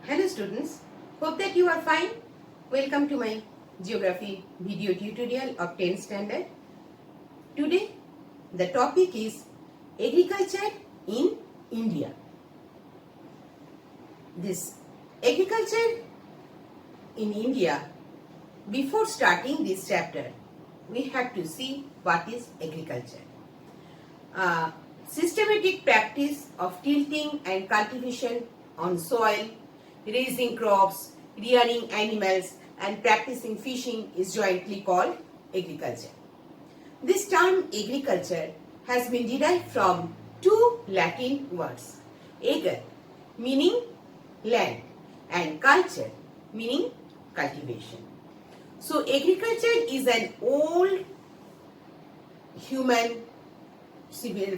Hello students, hope that you are fine. Welcome to my geography video tutorial of 10th standard. Today the topic is agriculture in India. This agriculture in India, before starting this chapter, we have to see what is agriculture. Systematic practice of tilting and cultivation on soil, raising crops, rearing animals, and practicing fishing is jointly called agriculture. This term agriculture has been derived from two Latin words, ager, meaning land, and culture, meaning cultivation. So agriculture is an old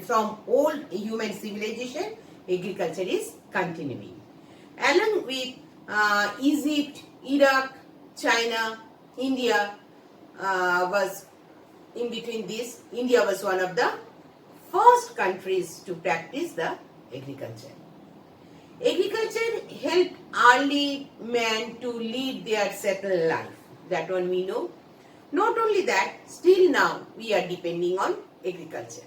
from old human civilization, agriculture is continuing. Along with Egypt, Iraq, China, India was in between this. India was one of the first countries to practice the agriculture. Agriculture helped early man to lead their settled life. That one we know. Not only that, still now we are depending on agriculture.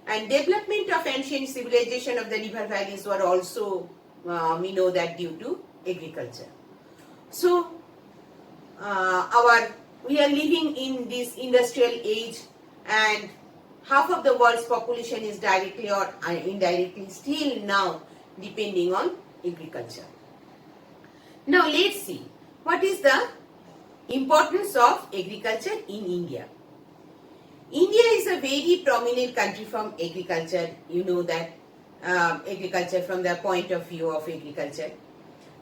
And development of ancient civilization of the river valleys were also, we know that due to agriculture. So, we are living in this industrial age, and half of the world's population is directly or indirectly still now depending on agriculture. Now let's see what is the importance of agriculture in India. India is a very prominent country from agriculture. You know that agriculture from the point of view of agriculture,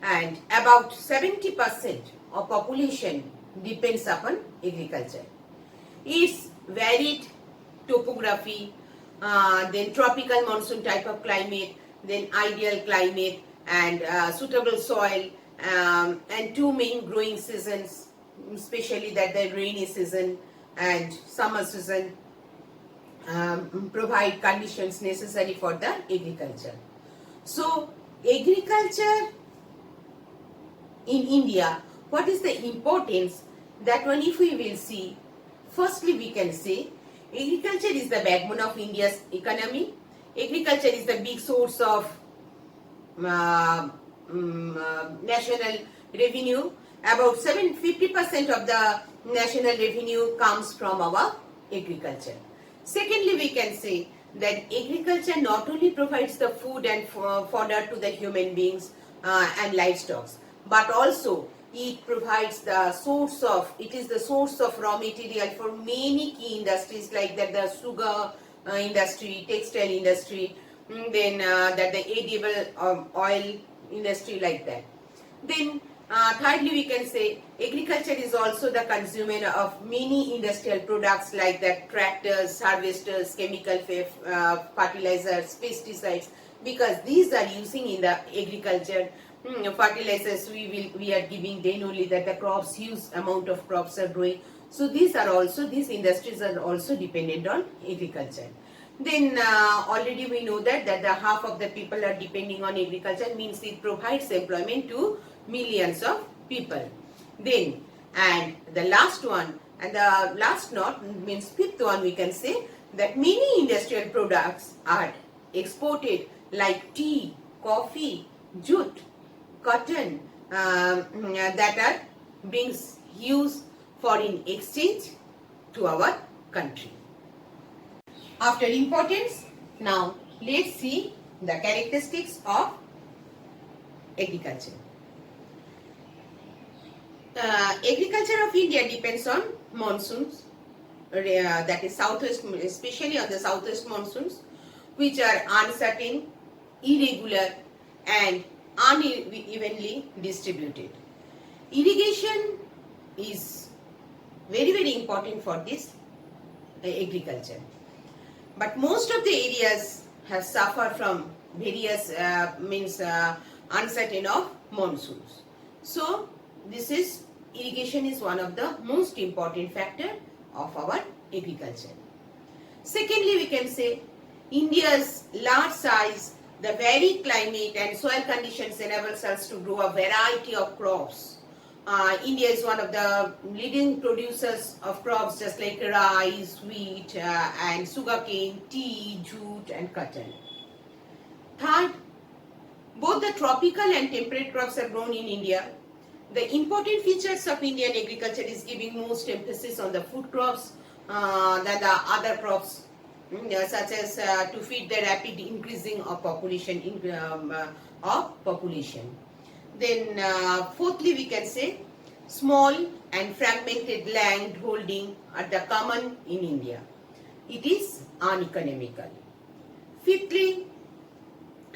and about 70% of population depends upon agriculture. Its varied topography, then tropical monsoon type of climate, then ideal climate and suitable soil, and two main growing seasons, especially that the rainy season and summer season provide conditions necessary for the agriculture. So agriculture in India, what is the importance? That one if we will see, firstly we can say agriculture is the backbone of India's economy. Agriculture is the big source of national revenue. About 50% of the national revenue comes from our agriculture. Secondly, we can say that agriculture not only provides the food and fodder to the human beings and livestock, but also it provides the source of, it is the source of raw material for many key industries like that the sugar industry, textile industry, then that the edible oil industry like that. Then thirdly, we can say agriculture is also the consumer of many industrial products like that tractors, harvesters, chemical fertilizers, pesticides, because these are using in the agriculture. Fertilizers we are giving, then only that the crops, huge amount of crops are growing. So these industries are also dependent on agriculture. Then already we know that the half of the people are depending on agriculture, means it provides employment to millions of people. Then, and the last one, and the last not means fifth one, we can say that many industrial products are exported like tea, coffee, jute, cotton, that are being used for in exchange to our country. After importance, now let's see the characteristics of agriculture. Agriculture of India depends on monsoons, that is southwest, especially on the southwest monsoons, which are uncertain, irregular, and unevenly distributed. Irrigation is very important for this agriculture. But most of the areas have suffered from various uncertain of monsoons. So irrigation is one of the most important factor of our agriculture. Secondly, we can say India's large size the varied climate and soil conditions enables us to grow a variety of crops. India is one of the leading producers of crops just like rice, wheat, and sugarcane, tea, jute, and cotton. Third, both the tropical and temperate crops are grown in India. The important features of Indian agriculture is giving most emphasis on the food crops than the other crops, such as to feed the rapid increasing of population. Then, fourthly, we can say small and fragmented land holding are the common in India. It is uneconomical. Fifthly,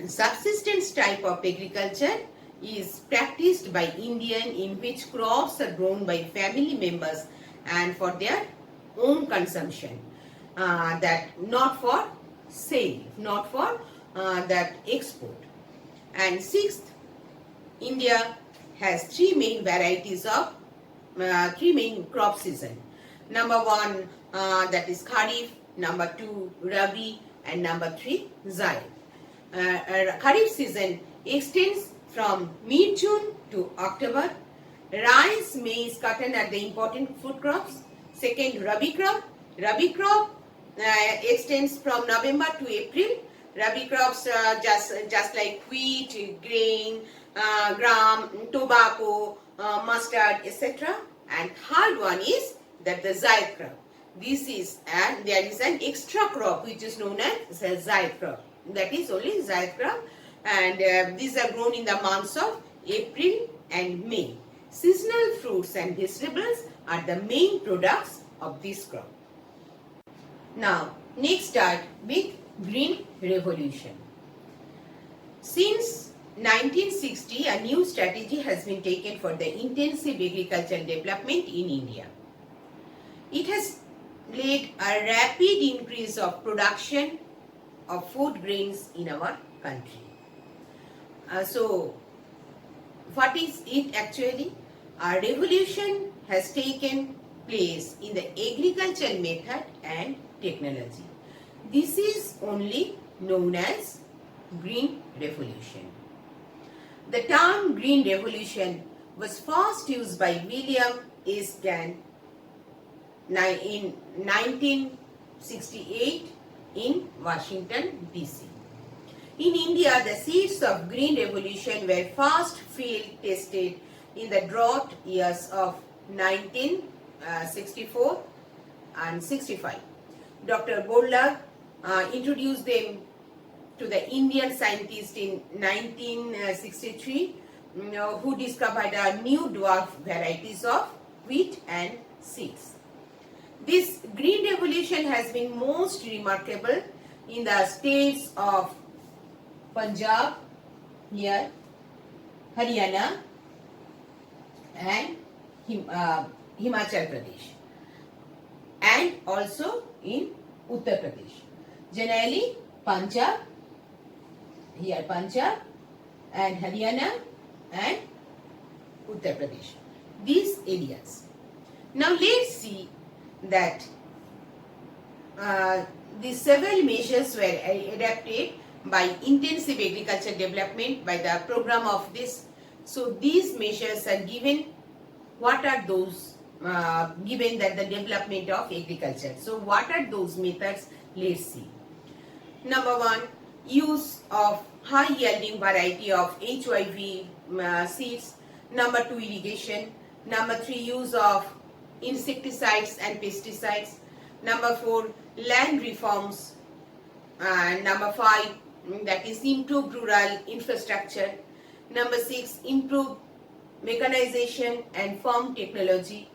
subsistence type of agriculture is practiced by Indian in which crops are grown by family members and for their own consumption, that not for sale, not for that export. And sixth, India has three main varieties of three main crop season. Number one, that is Kharif. Number two, Rabi, and number three, Zaid. Kharif season extends from mid-June to October. Rice, maize, cotton are the important food crops. Second, Rabi crop. Rabi crop extends from November to April. Rabi crops just like wheat, grain, gram, tobacco, mustard, etc. And third one is that the Zaid crop. This is, and there is an extra crop which is known as the Zaid crop. That is only Zaid crop, and these are grown in the months of April and May. Seasonal fruits and vegetables are the main products of this crop. Now, next start with Green Revolution. Since 1960, a new strategy has been taken for the intensive agricultural development in India. It has led a rapid increase of production of food grains in our country. So, what is it actually? A revolution has taken place in the agricultural method and technology. This is only known as Green Revolution. The term Green Revolution was first used by William S. Gann in 1968 in Washington, D.C. In India, the seeds of Green Revolution were first field tested in the drought years of 1964 and 65. Dr. Borlaug introduced them to the Indian scientist in 1963, who discovered new dwarf varieties of wheat and seeds. This Green Revolution has been most remarkable in the states of Punjab, here, Haryana, and Himachal Pradesh, and also in Uttar Pradesh. Generally, Punjab, here Punjab, and Haryana, and Uttar Pradesh. These areas. Now let's see that these several measures were adapted by intensive agriculture development by the program of this. So these measures are given. What are those given that the development of agriculture? So what are those methods? Let's see. Number one, use of high yielding variety of HYV seeds. Number two, irrigation. Number three, use of insecticides and pesticides. Number four, land reforms. Number five, that is improved rural infrastructure. Number six, improved mechanization and farm technology.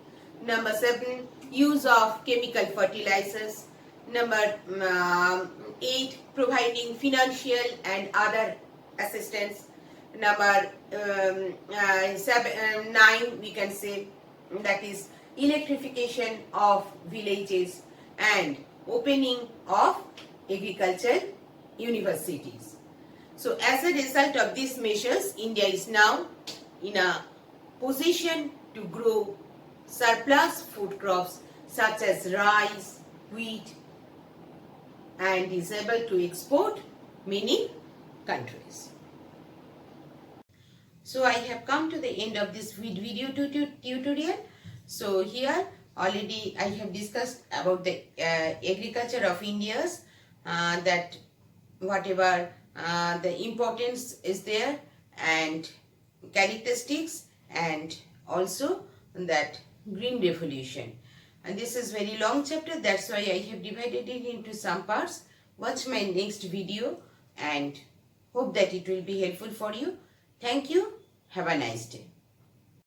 Number seven, use of chemical fertilizers. Number 8, providing financial and other assistance. Number 9, we can say, that is electrification of villages and opening of agricultural universities. So as a result of these measures, India is now in a position to grow surplus food crops such as rice, wheat, and is able to export many countries. So I have come to the end of this video tutorial. So here already I have discussed about the agriculture of India's that whatever the importance is there and characteristics, and also that green revolution. And this is very long chapter, that's why I have divided it into some parts. Watch my next video and hope that it will be helpful for you. Thank you. Have a nice day.